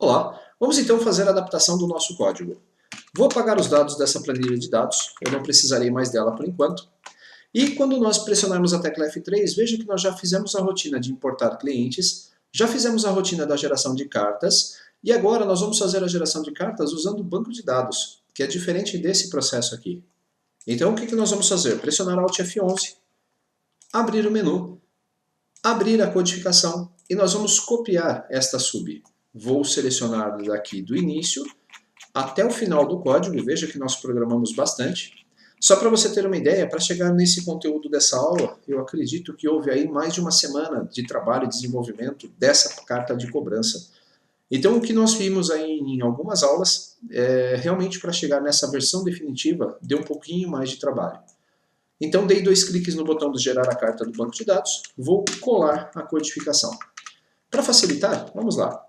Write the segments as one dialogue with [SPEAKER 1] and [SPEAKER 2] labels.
[SPEAKER 1] Olá, vamos então fazer a adaptação do nosso código. Vou apagar os dados dessa planilha de dados, eu não precisarei mais dela por enquanto. E quando nós pressionarmos a tecla F3, veja que nós já fizemos a rotina de importar clientes, já fizemos a rotina da geração de cartas, e agora nós vamos fazer a geração de cartas usando o banco de dados, que é diferente desse processo aqui. Então o que nós vamos fazer? Pressionar Alt F11, abrir o menu, abrir a codificação, e nós vamos copiar esta sub. Vou selecionar daqui do início até o final do código, veja que nós programamos bastante. Só para você ter uma ideia, para chegar nesse conteúdo dessa aula, eu acredito que houve aí mais de uma semana de trabalho e desenvolvimento dessa carta de cobrança. Então o que nós vimos aí em algumas aulas, realmente para chegar nessa versão definitiva, deu um pouquinho mais de trabalho. Então dei 2 cliques no botão de gerar a carta do banco de dados, vou colar a codificação. Para facilitar, vamos lá.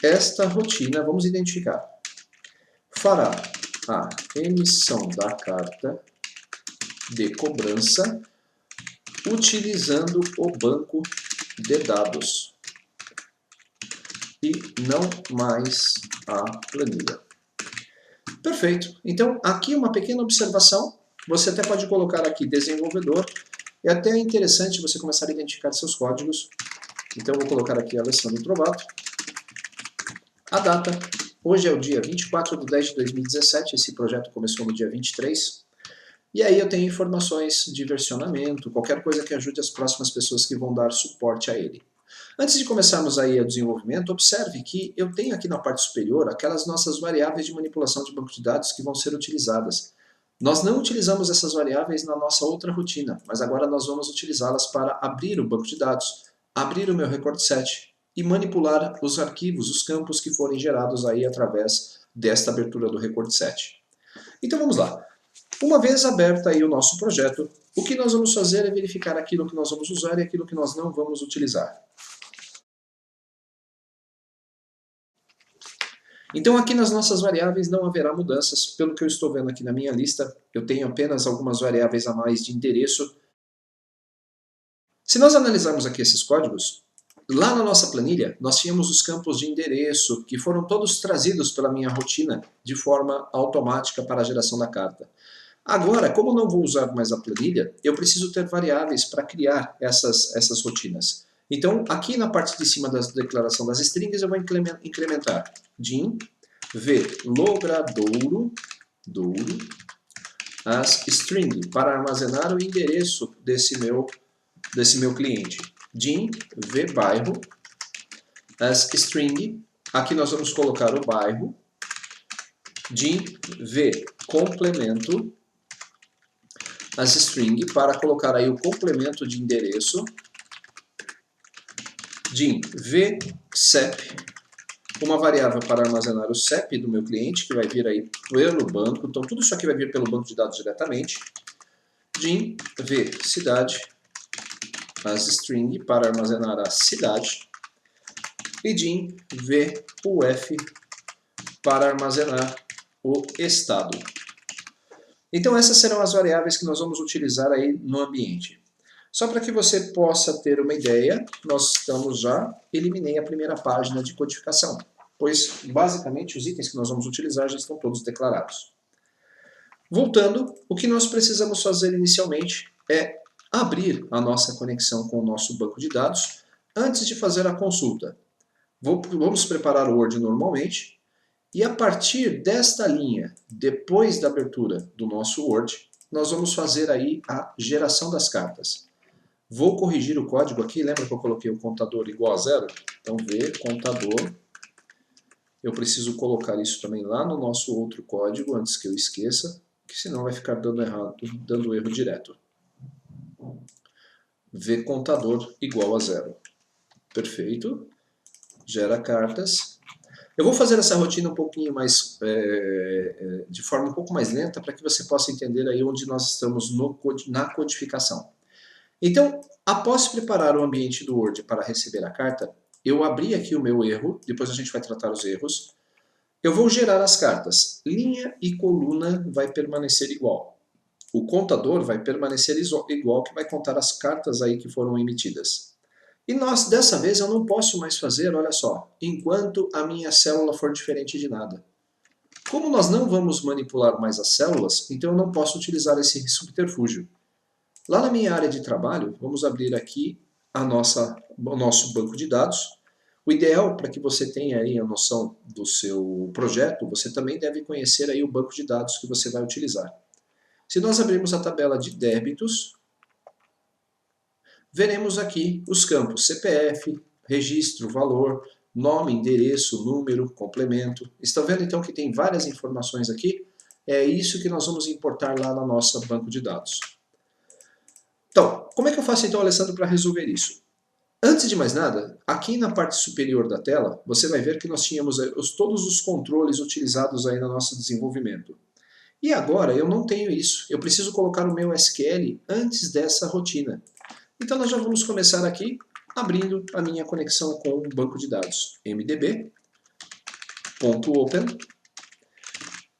[SPEAKER 1] Esta rotina, vamos identificar, fará a emissão da carta de cobrança utilizando o banco de dados e não mais a planilha. Perfeito. Então, aqui uma pequena observação. Você até pode colocar aqui desenvolvedor. É até interessante você começar a identificar seus códigos. Então, eu vou colocar aqui Alessandro Trovato. A data, hoje é o dia 24/10/2017, esse projeto começou no dia 23. E aí eu tenho informações de versionamento, qualquer coisa que ajude as próximas pessoas que vão dar suporte a ele. Antes de começarmos aí o desenvolvimento, observe que eu tenho aqui na parte superior aquelas nossas variáveis de manipulação de banco de dados que vão ser utilizadas. Nós não utilizamos essas variáveis na nossa outra rotina, mas agora nós vamos utilizá-las para abrir o banco de dados, abrir o meu record set, e manipular os arquivos, os campos que forem gerados aí através desta abertura do record set. Então vamos lá. Uma vez aberto aí o nosso projeto, o que nós vamos fazer é verificar aquilo que nós vamos usar e aquilo que nós não vamos utilizar. Então aqui nas nossas variáveis não haverá mudanças, pelo que eu estou vendo aqui na minha lista, eu tenho apenas algumas variáveis a mais de endereço. Se nós analisarmos aqui esses códigos, lá na nossa planilha, nós tínhamos os campos de endereço, que foram todos trazidos pela minha rotina de forma automática para a geração da carta. Agora, como não vou usar mais a planilha, eu preciso ter variáveis para criar essas rotinas. Então, aqui na parte de cima da declaração das strings, eu vou incrementar dim v logradouro as string, para armazenar o endereço desse meu cliente. Dim v bairro as string, aqui nós vamos colocar o bairro. Dim v complemento as string, para colocar aí o complemento de endereço. Dim v CEP, uma variável para armazenar o CEP do meu cliente, que vai vir aí pelo banco. Então tudo isso aqui vai vir pelo banco de dados diretamente. Dim v cidade as string, para armazenar a cidade, e dim v uf, para armazenar o estado. Então essas serão as variáveis que nós vamos utilizar aí no ambiente. Só para que você possa ter uma ideia, nós eliminei a primeira página de codificação, pois basicamente os itens que nós vamos utilizar já estão todos declarados. Voltando, o que nós precisamos fazer inicialmente é abrir a nossa conexão com o nosso banco de dados antes de fazer a consulta. Vamos preparar o Word normalmente, e a partir desta linha, depois da abertura do nosso Word, nós vamos fazer aí a geração das cartas. Vou corrigir o código aqui, lembra que eu coloquei o contador igual a 0? Então v contador, eu preciso colocar isso também lá no nosso outro código, antes que eu esqueça, que senão vai ficar dando erro direto. V contador igual a 0. Perfeito. Gera cartas. Eu vou fazer essa rotina um pouquinho mais, de forma um pouco mais lenta, para que você possa entender aí onde nós estamos na codificação. Então, após preparar o ambiente do Word para receber a carta, eu abri aqui o meu erro, depois a gente vai tratar os erros. Eu vou gerar as cartas. Linha e coluna vai permanecer igual. O contador vai permanecer igual, que vai contar as cartas aí que foram emitidas. E dessa vez eu não posso mais fazer, olha só, enquanto a minha célula for diferente de nada. Como nós não vamos manipular mais as células, então eu não posso utilizar esse subterfúgio. Lá na minha área de trabalho, vamos abrir aqui o nosso banco de dados. O ideal, para que você tenha aí a noção do seu projeto, você também deve conhecer aí o banco de dados que você vai utilizar. Se nós abrirmos a tabela de débitos, veremos aqui os campos CPF, registro, valor, nome, endereço, número, complemento. Estão vendo então que tem várias informações aqui? É isso que nós vamos importar lá no nosso banco de dados. Então, como é que eu faço então, Alessandro, para resolver isso? Antes de mais nada, aqui na parte superior da tela, você vai ver que nós tínhamos todos os controles utilizados aí no nosso desenvolvimento. E agora eu não tenho isso. Eu preciso colocar o meu SQL antes dessa rotina. Então nós já vamos começar aqui abrindo a minha conexão com o banco de dados mdb.open.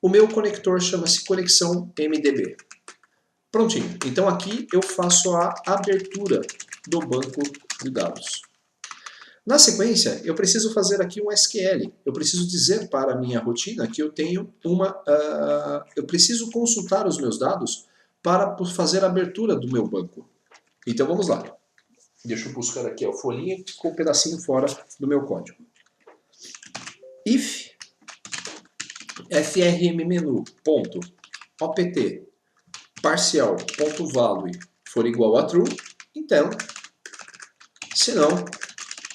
[SPEAKER 1] O meu conector chama-se conexão mdb. Prontinho. Então aqui eu faço a abertura do banco de dados. Na sequência, eu preciso fazer aqui um SQL. Eu preciso dizer para a minha rotina que eu tenho eu preciso consultar os meus dados para fazer a abertura do meu banco. Então vamos lá. Deixa eu buscar aqui a folhinha com um pedacinho fora do meu código. If frmmenu.opt parcial.value for igual a true, então, se não,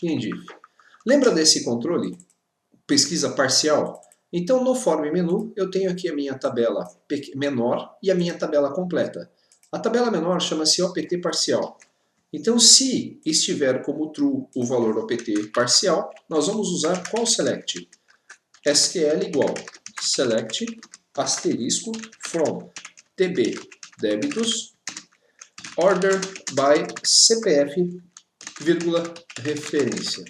[SPEAKER 1] indiv. Lembra desse controle? Pesquisa parcial? Então, no form menu, eu tenho aqui a minha tabela menor e a minha tabela completa. A tabela menor chama-se opt parcial. Então, se estiver como true o valor opt parcial, nós vamos usar qual select? SQL igual select asterisco from tb débitos order by CPF, vírgula, referência.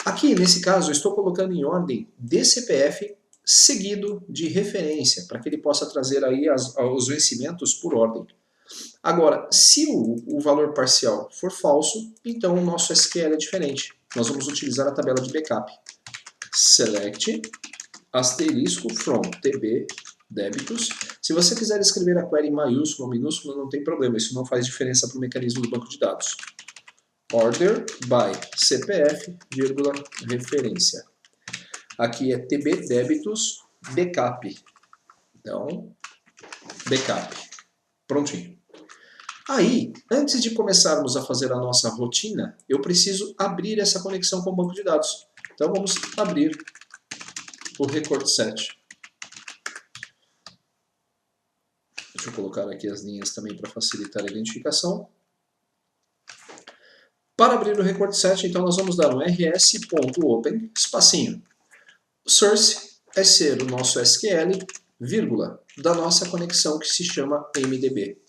[SPEAKER 1] Aqui, nesse caso, eu estou colocando em ordem de CPF seguido de referência, para que ele possa trazer aí os vencimentos por ordem. Agora, se o valor parcial for falso, então o nosso SQL é diferente. Nós vamos utilizar a tabela de backup. Select asterisco from tb débitos. Se você quiser escrever a query em maiúsculo ou minúsculo, não tem problema, isso não faz diferença para o mecanismo do banco de dados. Order by CPF, vírgula, referência. Aqui é tb débitos backup. Então, backup. Prontinho. Aí, antes de começarmos a fazer a nossa rotina, eu preciso abrir essa conexão com o banco de dados. Então vamos abrir o record set. Deixa eu colocar aqui as linhas também para facilitar a identificação. Para abrir o record set, então nós vamos dar um rs.open, espacinho. Source é ser o nosso SQL, vírgula, da nossa conexão que se chama MDB.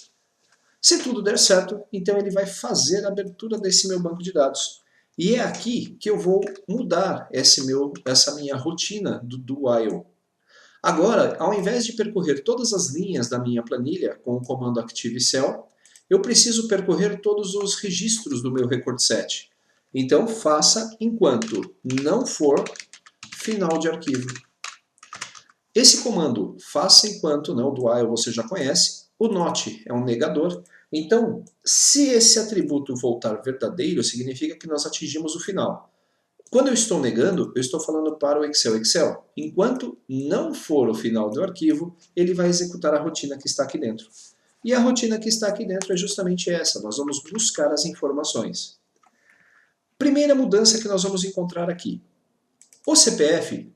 [SPEAKER 1] Se tudo der certo, então ele vai fazer a abertura desse meu banco de dados. E é aqui que eu vou mudar essa minha rotina do while. Agora, ao invés de percorrer todas as linhas da minha planilha com o comando Active Cell, eu preciso percorrer todos os registros do meu record set. Então, faça enquanto não for final de arquivo. Esse comando, faça enquanto, não, do while você já conhece, o not é um negador. Então, se esse atributo voltar verdadeiro, significa que nós atingimos o final. Quando eu estou negando, eu estou falando para o Excel. Excel, enquanto não for o final do arquivo, ele vai executar a rotina que está aqui dentro. E a rotina que está aqui dentro é justamente essa. Nós vamos buscar as informações. Primeira mudança que nós vamos encontrar aqui. O CPF,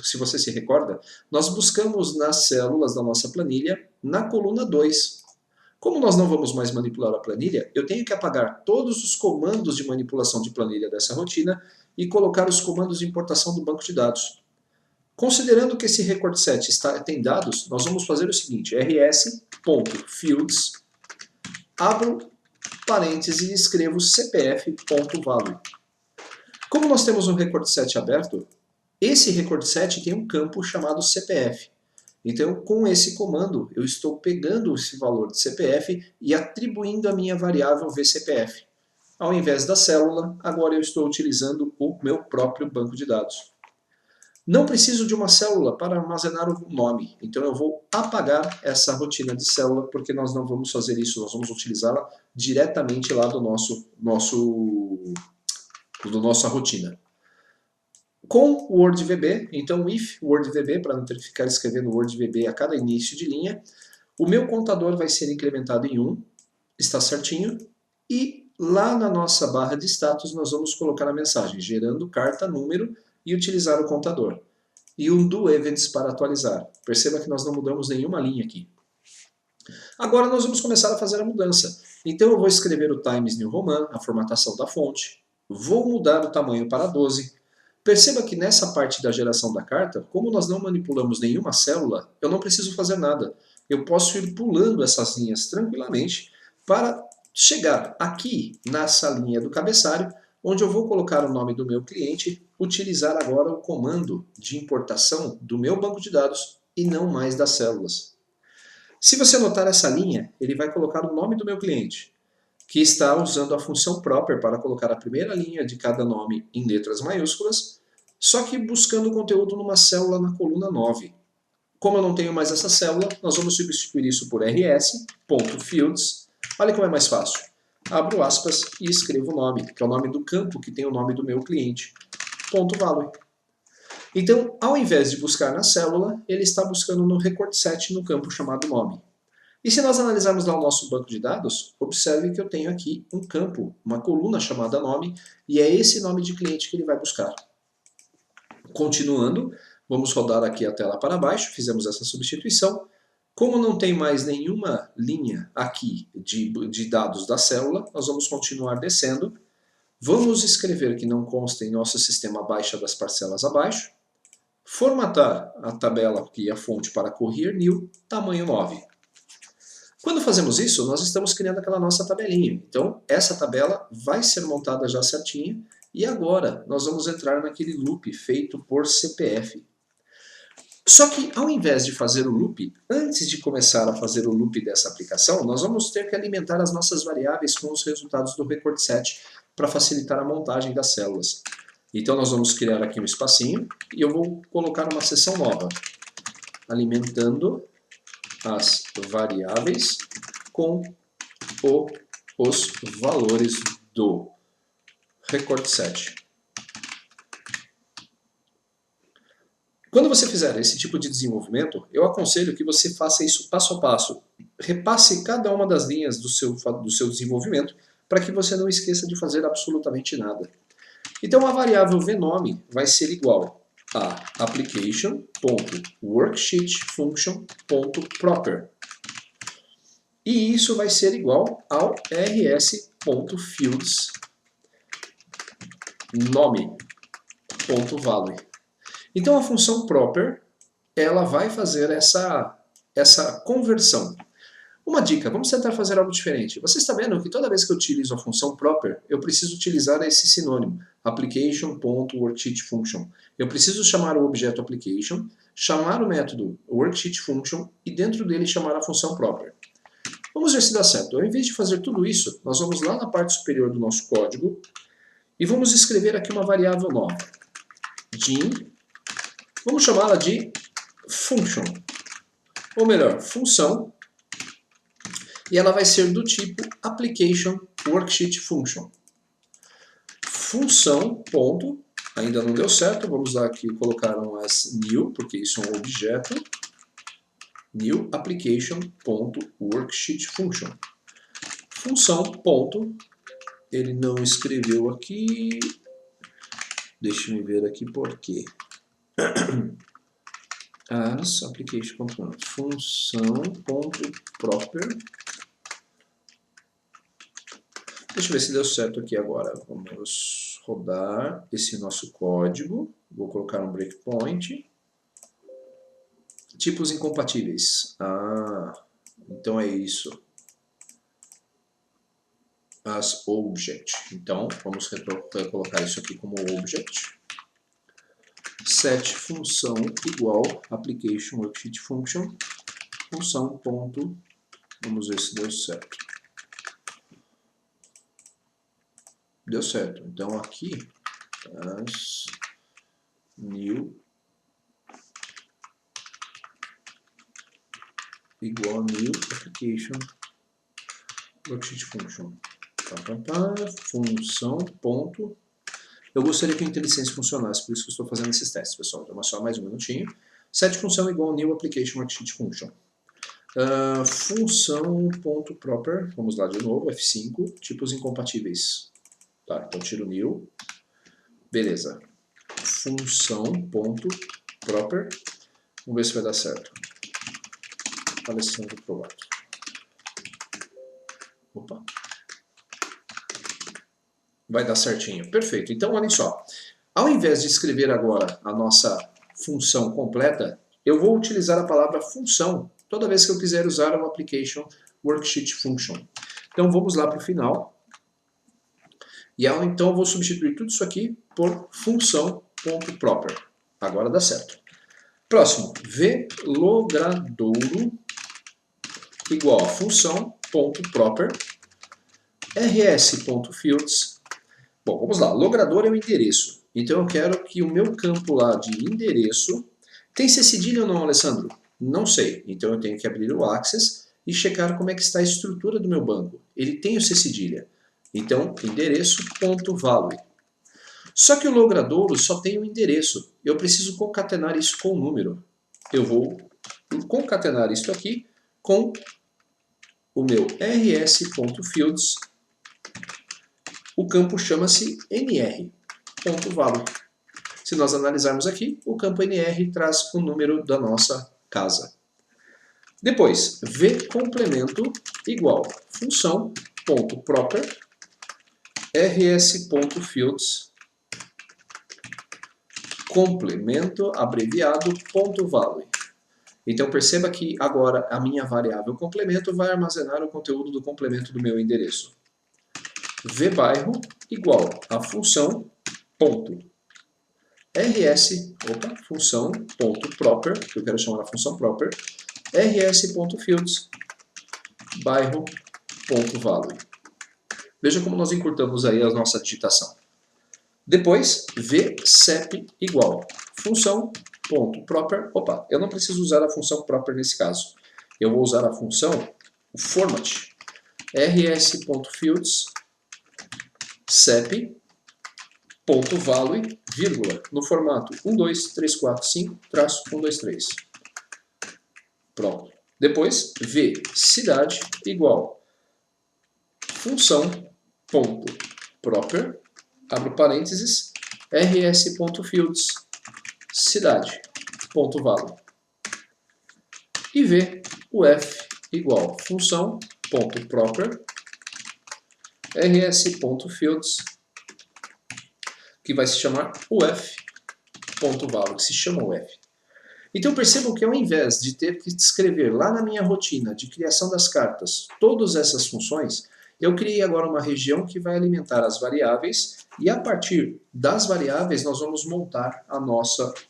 [SPEAKER 1] se você se recorda, nós buscamos nas células da nossa planilha, na coluna 2. Como nós não vamos mais manipular a planilha, eu tenho que apagar todos os comandos de manipulação de planilha dessa rotina e colocar os comandos de importação do banco de dados. Considerando que esse record set tem dados, nós vamos fazer o seguinte, rs.fields, abro parênteses e escrevo cpf.value. Como nós temos um record set aberto, esse record set tem um campo chamado CPF. Então, com esse comando, eu estou pegando esse valor de CPF e atribuindo a minha variável VCPF. ao invés da célula, agora eu estou utilizando o meu próprio banco de dados. Não preciso de uma célula para armazenar o nome, então eu vou apagar essa rotina de célula, porque nós não vamos fazer isso, nós vamos utilizá-la diretamente lá do nossa rotina. Com o WordVB, então if WordVB, para não ter que ficar escrevendo WordVB a cada início de linha, o meu contador vai ser incrementado em 1, está certinho, e lá na nossa barra de status nós vamos colocar a mensagem, gerando carta, número, e utilizar o contador. E um do events para atualizar. Perceba que nós não mudamos nenhuma linha aqui. Agora nós vamos começar a fazer a mudança. Então eu vou escrever o Times New Roman, a formatação da fonte, vou mudar o tamanho para 12. Perceba que nessa parte da geração da carta, como nós não manipulamos nenhuma célula, eu não preciso fazer nada. Eu posso ir pulando essas linhas tranquilamente para chegar aqui nessa linha do cabeçalho, onde eu vou colocar o nome do meu cliente, utilizar agora o comando de importação do meu banco de dados e não mais das células. Se você notar essa linha, ele vai colocar o nome do meu cliente, que está usando a função proper para colocar a primeira linha de cada nome em letras maiúsculas, só que buscando o conteúdo numa célula na coluna 9. Como eu não tenho mais essa célula, nós vamos substituir isso por rs.fields. Olha como é mais fácil. Abro aspas e escrevo o nome, que é o nome do campo que tem o nome do meu cliente. .value. Então, ao invés de buscar na célula, ele está buscando no record set no campo chamado nome. E se nós analisarmos lá o nosso banco de dados, observe que eu tenho aqui um campo, uma coluna chamada nome, e é esse nome de cliente que ele vai buscar. Continuando, vamos rodar aqui a tela para baixo, fizemos essa substituição. Como não tem mais nenhuma linha aqui de dados da célula, nós vamos continuar descendo. Vamos escrever que não consta em nosso sistema baixa das parcelas abaixo. Formatar a tabela aqui e a fonte para Courier New, tamanho 9. Quando fazemos isso, nós estamos criando aquela nossa tabelinha. Então, essa tabela vai ser montada já certinha. E agora, nós vamos entrar naquele loop feito por CPF. Só que, ao invés de fazer o loop, antes de começar a fazer o loop dessa aplicação, nós vamos ter que alimentar as nossas variáveis com os resultados do record set para facilitar a montagem das células. Então, nós vamos criar aqui um espacinho e eu vou colocar uma seção nova, alimentando as variáveis com os valores do record set. Quando você fizer esse tipo de desenvolvimento, eu aconselho que você faça isso passo a passo. Repasse cada uma das linhas do seu desenvolvimento para que você não esqueça de fazer absolutamente nada. Então a variável vNome vai ser igual a application.worksheetfunction.proper. E isso vai ser igual ao rs.fields nome.value. Então a função proper, ela vai fazer essa conversão. Uma dica, vamos tentar fazer algo diferente. Você está vendo que toda vez que eu utilizo a função proper, eu preciso utilizar esse sinônimo, application.worksheetfunction. Eu preciso chamar o objeto application, chamar o método worksheetfunction e dentro dele chamar a função proper. Vamos ver se dá certo. Ao invés de fazer tudo isso, nós vamos lá na parte superior do nosso código e vamos escrever aqui uma variável nova. Din, vamos chamá-la de function, ou melhor, função, e ela vai ser do tipo application worksheet function. Função, ponto, ainda não deu certo, vamos lá aqui colocar um as new, porque isso é um objeto, new application.worksheet function. Função, ponto, ele não escreveu aqui, deixa eu ver aqui por quê. As application.function, função.proper. Deixa eu ver se deu certo aqui agora. Vamos rodar esse nosso código. Vou colocar um breakpoint. Tipos incompatíveis. Então é isso. As object. Então, vamos colocar isso aqui como object. Set função igual application worksheet function. Função ponto. Vamos ver se deu certo. Deu certo. Então aqui, new igual new application worksheet function. Função, ponto. Eu gostaria que o IntelliSense funcionasse, por isso que eu estou fazendo esses testes, pessoal. Então, só mais um minutinho. Set função igual new application worksheet function. Função.proper, vamos lá de novo, F5, tipos incompatíveis. Tá, então tiro new. Beleza. Função.proper. Vamos ver se vai dar certo. Alessandro Provato. Opa. Vai dar certinho. Perfeito. Então, olhem só. Ao invés de escrever agora a nossa função completa, eu vou utilizar a palavra função toda vez que eu quiser usar o application worksheet function. Então, vamos lá para o final. E então eu vou substituir tudo isso aqui por função.proper. Agora dá certo. Próximo, vlogradouro igual a função.proper rs.fields. Bom, vamos lá. Logrador é o endereço. Então eu quero que o meu campo lá de endereço... Tem C cedilha ou não, Alessandro? Não sei. Então eu tenho que abrir o Access e checar como é que está a estrutura do meu banco. Ele tem o C cedilha. Então, endereço.value. Só que o logradouro só tem um endereço. Eu preciso concatenar isso com o número. Eu vou concatenar isso aqui com o meu rs.fields. O campo chama-se nr.value. Se nós analisarmos aqui, o campo nr traz o número da nossa casa. Depois, vcomplemento igual função.proper rs.fields complemento abreviado .value. Então perceba que agora a minha variável complemento vai armazenar o conteúdo do complemento do meu endereço. vbairro igual a função ponto função ponto proper, que eu quero chamar a função proper, rs.fields bairro ponto value. Veja como nós encurtamos aí a nossa digitação. Depois, vsep igual função.proper. Opa, eu não preciso usar a função proper nesse caso. Eu vou usar a função format rs.fields sep.value, vírgula, no formato 12345-123. Pronto. Depois, vcidade igual função.proper, abro parênteses, rs.fields cidade.value. E uf igual função.proper rs.fields, que vai se chamar uf.value, que se chama uf. Então percebam que ao invés de ter que escrever lá na minha rotina de criação das cartas todas essas funções, eu criei agora uma região que vai alimentar as variáveis e a partir das variáveis nós vamos montar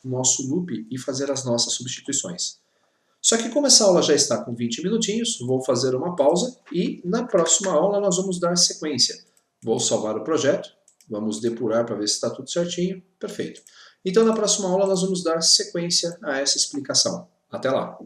[SPEAKER 1] nosso loop e fazer as nossas substituições. Só que como essa aula já está com 20 minutinhos, vou fazer uma pausa e na próxima aula nós vamos dar sequência. Vou salvar o projeto, vamos depurar para ver se está tudo certinho. Perfeito. Então na próxima aula nós vamos dar sequência a essa explicação. Até lá!